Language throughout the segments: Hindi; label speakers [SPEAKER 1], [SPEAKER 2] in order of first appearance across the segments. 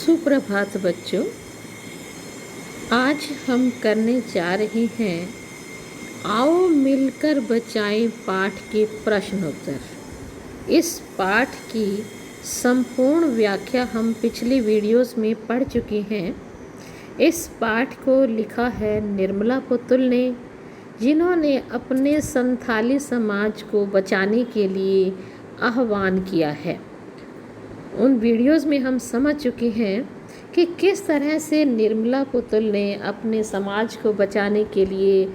[SPEAKER 1] सुप्रभात बच्चों, आज हम करने जा रहे हैं आओ मिलकर बचाएं पाठ के प्रश्न उत्तर। इस पाठ की संपूर्ण व्याख्या हम पिछली वीडियोस में पढ़ चुके हैं। इस पाठ को लिखा है निर्मला पुतुल ने, जिन्होंने अपने संथाली समाज को बचाने के लिए आह्वान किया है। उन वीडियोस में हम समझ चुके हैं कि किस तरह से निर्मला पुतुल ने अपने समाज को बचाने के लिए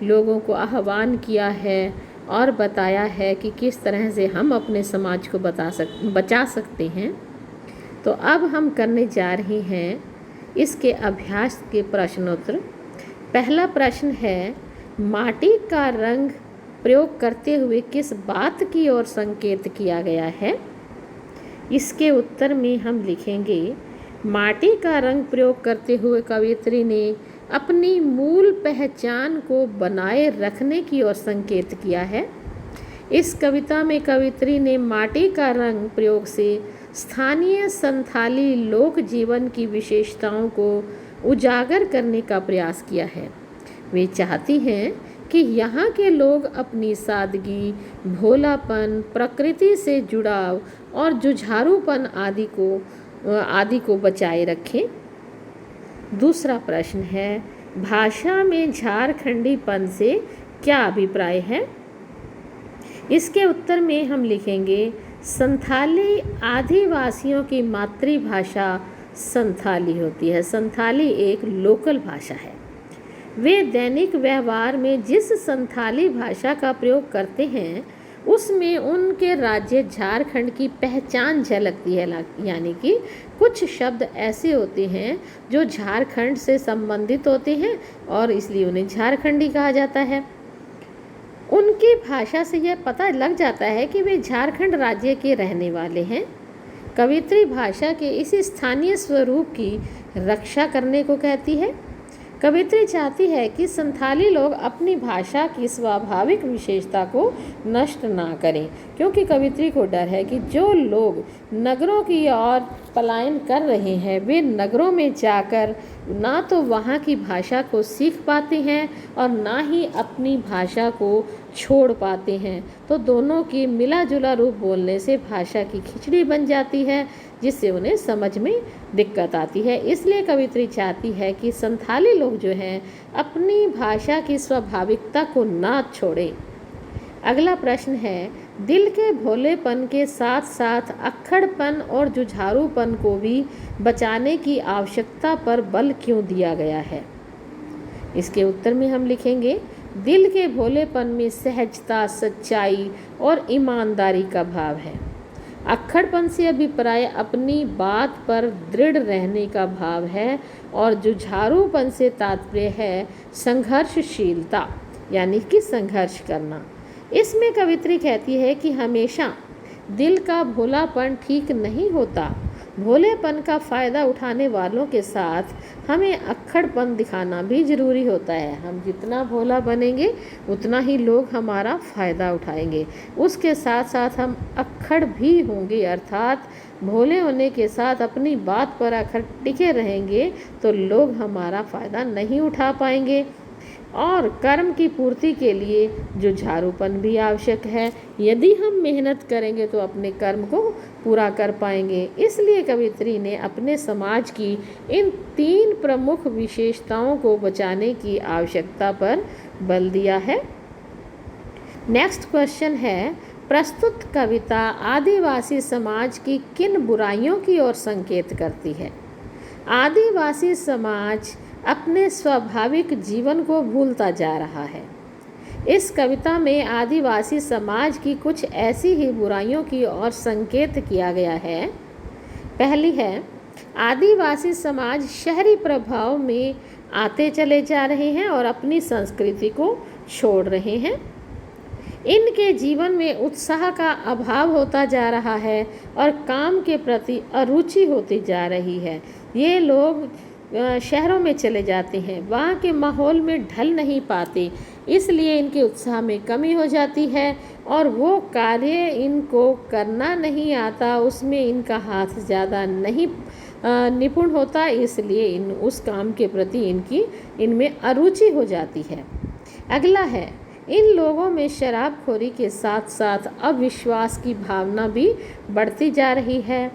[SPEAKER 1] लोगों को आह्वान किया है और बताया है कि किस तरह से हम अपने समाज को बचा सकते हैं। तो अब हम करने जा रहे हैं इसके अभ्यास के प्रश्नोत्तर। पहला प्रश्न है, माटी का रंग प्रयोग करते हुए किस बात की ओर संकेत किया गया है? इसके उत्तर में हम लिखेंगे, माटी का रंग प्रयोग करते हुए कवियत्री ने अपनी मूल पहचान को बनाए रखने की ओर संकेत किया है। इस कविता में कवियत्री ने माटी का रंग प्रयोग से स्थानीय संथाली लोक जीवन की विशेषताओं को उजागर करने का प्रयास किया है। वे चाहती हैं कि यहाँ के लोग अपनी सादगी, भोलापन, प्रकृति से जुड़ाव और जुझारूपन आदि को बचाए रखें। दूसरा प्रश्न है, भाषा में झारखंडीपन से क्या अभिप्राय है? इसके उत्तर में हम लिखेंगे, संथाली आदिवासियों की मातृभाषा संथाली होती है। संथाली एक लोकल भाषा है। वे दैनिक व्यवहार में जिस संथाली भाषा का प्रयोग करते हैं उसमें उनके राज्य झारखंड की पहचान झलकती है। यानी कि कुछ शब्द ऐसे होते हैं जो झारखंड से संबंधित होते हैं और इसलिए उन्हें झारखंडी कहा जाता है। उनकी भाषा से यह पता लग जाता है कि वे झारखंड राज्य के रहने वाले हैं। कवित्री भाषा के इस स्थानीय स्वरूप की रक्षा करने को कहती है। कवित्री चाहती है कि संथाली लोग अपनी भाषा की स्वाभाविक विशेषता को नष्ट ना करें, क्योंकि कवित्री को डर है कि जो लोग नगरों की ओर पलायन कर रहे हैं वे नगरों में जाकर ना तो वहाँ की भाषा को सीख पाते हैं और ना ही अपनी भाषा को छोड़ पाते हैं। तो दोनों की मिला जुला रूप बोलने से भाषा की खिचड़ी बन जाती है, जिससे उन्हें समझ में दिक्कत आती है। इसलिए कवित्री चाहती है कि संथाली लोग जो हैं अपनी भाषा की स्वाभाविकता को ना छोड़ें। अगला प्रश्न है, दिल के भोलेपन के साथ साथ अक्खड़पन और जुझारूपन को भी बचाने की आवश्यकता पर बल क्यों दिया गया है? इसके उत्तर में हम लिखेंगे, दिल के भोलेपन में सहजता, सच्चाई और ईमानदारी का भाव है। अक्खड़पन से अभिप्राय अपनी बात पर दृढ़ रहने का भाव है और जुझारूपन से तात्पर्य है संघर्षशीलता, यानी कि संघर्ष करना। इसमें कवित्री कहती है कि हमेशा दिल का भोलापन ठीक नहीं होता। भोलेपन का फ़ायदा उठाने वालों के साथ हमें अक्खड़पन दिखाना भी ज़रूरी होता है। हम जितना भोला बनेंगे उतना ही लोग हमारा फ़ायदा उठाएंगे। उसके साथ साथ हम अक्खड़ भी होंगे, अर्थात भोले होने के साथ अपनी बात पर अक्खड़ टिके रहेंगे तो लोग हमारा फ़ायदा नहीं उठा पाएंगे। और कर्म की पूर्ति के लिए जुझारूपन भी आवश्यक है। यदि हम मेहनत करेंगे तो अपने कर्म को पूरा कर पाएंगे। इसलिए कवित्री ने अपने समाज की इन 3 प्रमुख विशेषताओं को बचाने की आवश्यकता पर बल दिया है। नेक्स्ट क्वेश्चन है, प्रस्तुत कविता आदिवासी समाज की किन बुराइयों की ओर संकेत करती है? आदिवासी समाज अपने स्वाभाविक जीवन को भूलता जा रहा है। इस कविता में आदिवासी समाज की कुछ ऐसी ही बुराइयों की ओर संकेत किया गया है। पहली है, आदिवासी समाज शहरी प्रभाव में आते चले जा रहे हैं और अपनी संस्कृति को छोड़ रहे हैं। इनके जीवन में उत्साह का अभाव होता जा रहा है और काम के प्रति अरुचि होती जा रही है। ये लोग शहरों में चले जाते हैं, वहाँ के माहौल में ढल नहीं पाते, इसलिए इनके उत्साह में कमी हो जाती है और वो कार्य इनको करना नहीं आता उसमें इनका हाथ ज़्यादा नहीं निपुण होता है, इसलिए उस काम के प्रति इनमें अरुचि हो जाती है। अगला है, इन लोगों में शराबखोरी के साथ साथ अविश्वास की भावना भी बढ़ती जा रही है।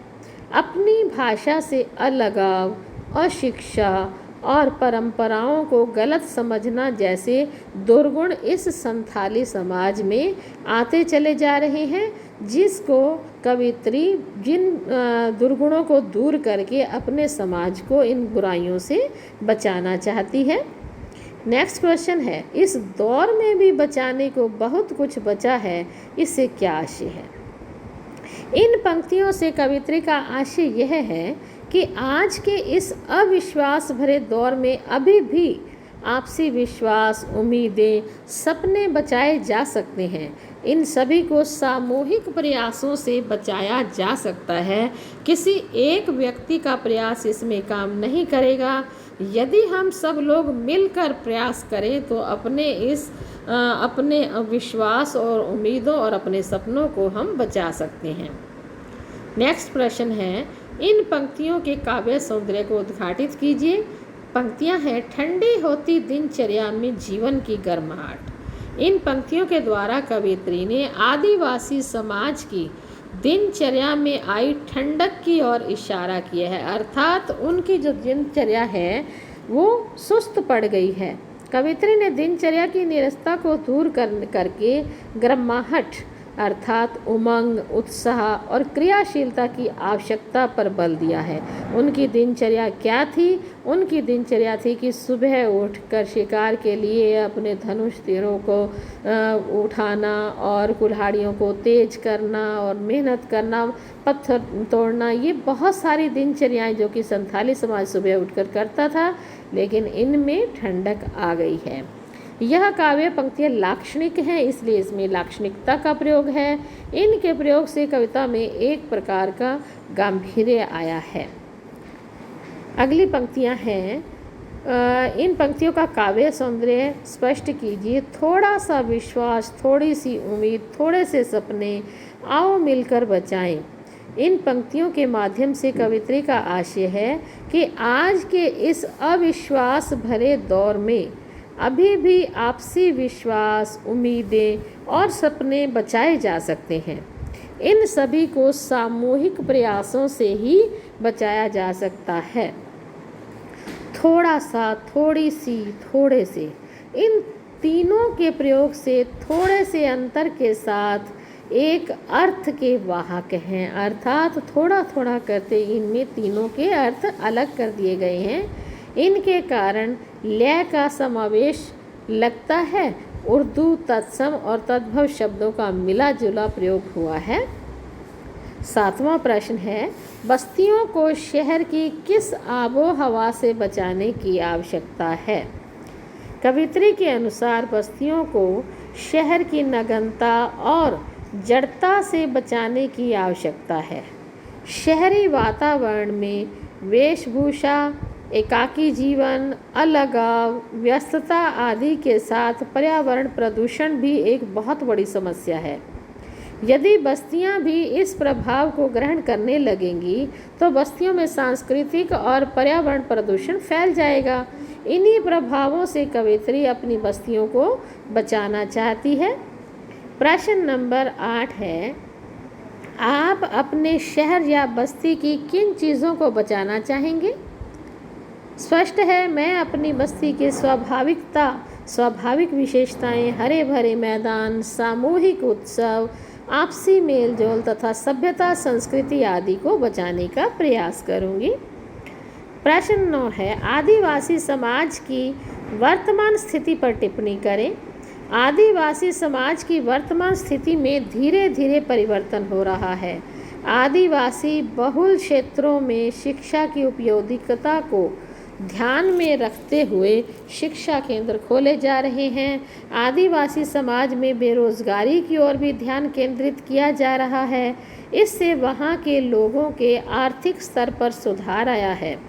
[SPEAKER 1] अपनी भाषा से अलगाव, अशिक्षा और परंपराओं को गलत समझना जैसे दुर्गुण इस संथाली समाज में आते चले जा रहे हैं, जिसको कवित्री जिन दुर्गुणों को दूर करके अपने समाज को इन बुराइयों से बचाना चाहती है। नेक्स्ट क्वेश्चन है, इस दौर में भी बचाने को बहुत कुछ बचा है, इससे क्या आशय है? इन पंक्तियों से कवित्री का आशय यह है कि आज के इस अविश्वास भरे दौर में अभी भी आपसी विश्वास, उम्मीदें, सपने बचाए जा सकते हैं। इन सभी को सामूहिक प्रयासों से बचाया जा सकता है। किसी एक व्यक्ति का प्रयास इसमें काम नहीं करेगा। यदि हम सब लोग मिलकर प्रयास करें तो अपने विश्वास और उम्मीदों और अपने सपनों को हम बचा सकते हैं। नेक्स्ट प्रश्न है, इन पंक्तियों के काव्य सौंदर्य को उद्घाटित कीजिए। पंक्तियां हैं, ठंडी होती दिनचर्या में जीवन की गर्माहट। इन पंक्तियों के द्वारा कवित्री ने आदिवासी समाज की दिनचर्या में आई ठंडक की ओर इशारा किया है, अर्थात उनकी जो दिनचर्या है वो सुस्त पड़ गई है। कवित्री ने दिनचर्या की नीरसता को दूर करके गर्माहट अर्थात उमंग, उत्साह और क्रियाशीलता की आवश्यकता पर बल दिया है। उनकी दिनचर्या क्या थी? उनकी दिनचर्या थी कि सुबह उठकर शिकार के लिए अपने धनुष तीरों को उठाना और कुल्हाड़ियों को तेज करना और मेहनत करना, पत्थर तोड़ना, ये बहुत सारी दिनचर्याएं जो कि संथाली समाज सुबह उठकर करता था, लेकिन इनमें ठंडक आ गई है। यह काव्य पंक्तियाँ लाक्षणिक हैं, इसलिए इसमें लाक्षणिकता का प्रयोग है। इनके प्रयोग से कविता में एक प्रकार का गांधीर्य आया है। अगली पंक्तियाँ हैं, इन पंक्तियों का काव्य सौंदर्य स्पष्ट कीजिए। थोड़ा सा विश्वास, थोड़ी सी उम्मीद, थोड़े से सपने, आओ मिलकर बचाएं। इन पंक्तियों के माध्यम से कवित्री का आशय है कि आज के इस अविश्वास भरे दौर में अभी भी आपसी विश्वास, उम्मीदें और सपने बचाए जा सकते हैं। इन सभी को सामूहिक प्रयासों से ही बचाया जा सकता है। थोड़ा सा, थोड़ी सी, थोड़े से, इन तीनों के प्रयोग से थोड़े से अंतर के साथ एक अर्थ के वाहक हैं, अर्थात थोड़ा थोड़ा करते इनमें तीनों के अर्थ अलग कर दिए गए हैं। इनके कारण लय का समावेश लगता है। उर्दू तत्सम और तद्भव शब्दों का मिला जुला प्रयोग हुआ है। 7वां प्रश्न है, बस्तियों को शहर की किस आबो हवा से बचाने की आवश्यकता है? कवित्री के अनुसार बस्तियों को शहर की नगनता और जड़ता से बचाने की आवश्यकता है। शहरी वातावरण में वेशभूषा, एकाकी जीवन, अलगाव, व्यस्तता आदि के साथ पर्यावरण प्रदूषण भी एक बहुत बड़ी समस्या है। यदि बस्तियां भी इस प्रभाव को ग्रहण करने लगेंगी तो बस्तियों में सांस्कृतिक और पर्यावरण प्रदूषण फैल जाएगा। इन्हीं प्रभावों से कवित्री अपनी बस्तियों को बचाना चाहती है। प्रश्न नंबर 8 है, आप अपने शहर या बस्ती की किन चीज़ों को बचाना चाहेंगे? स्पष्ट है, मैं अपनी बस्ती की स्वाभाविक विशेषताएं, हरे भरे मैदान, सामूहिक उत्सव, आपसी मेलजोल तथा सभ्यता, संस्कृति आदि को बचाने का प्रयास करूंगी। प्रश्न 9 है, आदिवासी समाज की वर्तमान स्थिति पर टिप्पणी करें। आदिवासी समाज की वर्तमान स्थिति में धीरे धीरे परिवर्तन हो रहा है। आदिवासी बहुल क्षेत्रों में शिक्षा की उपयोगिता को ध्यान में रखते हुए शिक्षा केंद्र खोले जा रहे हैं। आदिवासी समाज में बेरोजगारी की ओर भी ध्यान केंद्रित किया जा रहा है। इससे वहाँ के लोगों के आर्थिक स्तर पर सुधार आया है।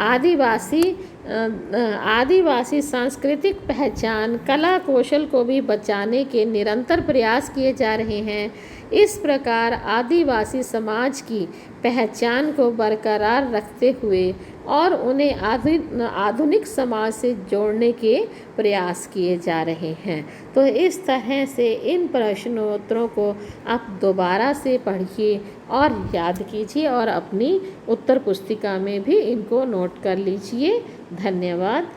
[SPEAKER 1] आदिवासी आदिवासी सांस्कृतिक पहचान, कला कौशल को भी बचाने के निरंतर प्रयास किए जा रहे हैं। इस प्रकार आदिवासी समाज की पहचान को बरकरार रखते हुए और उन्हें आधुनिक समाज से जोड़ने के प्रयास किए जा रहे हैं। तो इस तरह से इन प्रश्नोत्तरों को आप दोबारा से पढ़िए और याद कीजिए और अपनी उत्तर पुस्तिका में भी इनको नोट कर लीजिए। धन्यवाद।